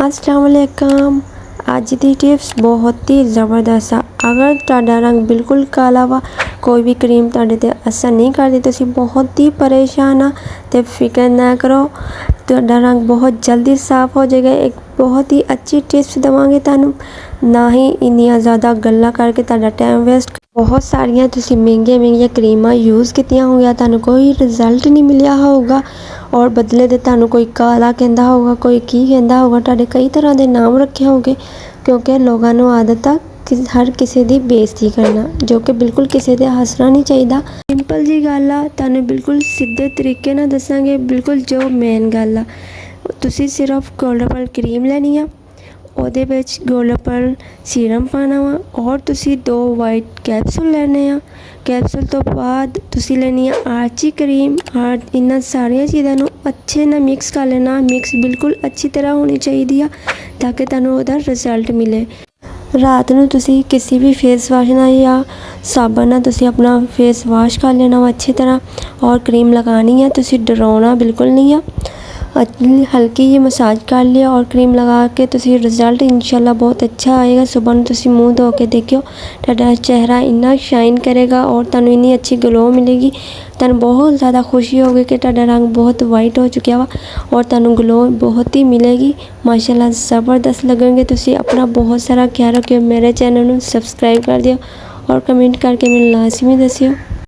अस्सलाम वालेकुम। ਅੱਜ ਦੀ ਟਿਪਸ बहुत ही ज़बरदस्त ਆ। अगर ਤੁਹਾਡਾ रंग बिल्कुल काला वा, कोई भी क्रीम ਤੁਹਾਡੇ ਤੇ असर नहीं करती, ਤੁਸੀਂ बहुत ही परेशान आ तो फिक्र ना करो, ਤੁਹਾਡਾ रंग बहुत जल्दी साफ़ हो जाएगा। एक बहुत ही अच्छी टिप्स देवांगे ਤੁਹਾਨੂੰ, ना ही इन्नियां ज़्यादा गल्लां करके ਤੁਹਾਡਾ टाइम वेस्ट। बहुत सारिया तुसी महंगिया क्रीमां यूज़ कीतियां होंगियां, ਤੁਹਾਨੂੰ कोई रिजल्ट नहीं मिलिया होगा और बदले दे ਤੁਹਾਨੂੰ कोई काला कहता होगा, कोई की कहता होगा, ਤੁਹਾਡੇ कई तरह के नाम रखे होंगे क्योंकि लोगों को आदत आ हर किसी की बेइज्जती करना, जो कि बिल्कुल किसी से हंसना नहीं चाहिए। सिंपल जी गल आ, तुहानूं बिल्कुल सीधे तरीके नाल दसांगे, बिल्कुल जो मेन गल आ। तुसी सिर्फ गोल्डन क्रीम लैनी आ, ਉਹਦੇ ਵਿੱਚ गोल्डन सीरम पाना वा और तुसी 2 वाइट कैप्सूल लेने आ। कैप्सूल तो बाद तुसी लेनी है आर्ची क्रीम और इन्हां सारिया चीज़ों को अच्छे ना मिक्स कर लेना। मिक्स बिल्कुल अच्छी तरह होनी चाहिए ताकि तुहानूं उहदा रिजल्ट मिले। रात में तुसी किसी भी फेस वाश ना या साबन ना तुसी अपना फेस वाश कर लेना वा अच्छी तरह और क्रीम लगानी है। तुसी डराउना बिल्कुल नहीं है, हल्की ही मसाज कर लिया और क्रीम लगा के तुसी रिजल्ट इंशाल्लाह बहुत अच्छा आएगा। सुबह में तुसी मुँह धो के देखियो, तुहाडा चेहरा इन्ना शाइन करेगा और तुहानूं इन्नी अच्छी ग्लो मिलेगी। तुहानूं बहुत ज़्यादा खुशी होगी कि तुहाडा रंग बहुत वाइट हो चुका वा और तुहानूं ग्लो बहुत ही मिलेगी। माशाल्लाह ज़बरदस्त लगेंगे। तुसी अपना बहुत सारा ख्याल रखियो। मेरे चैनल को सब्सक्राइब कर दियो और कमेंट करके मैनूं लाजमी दसियो।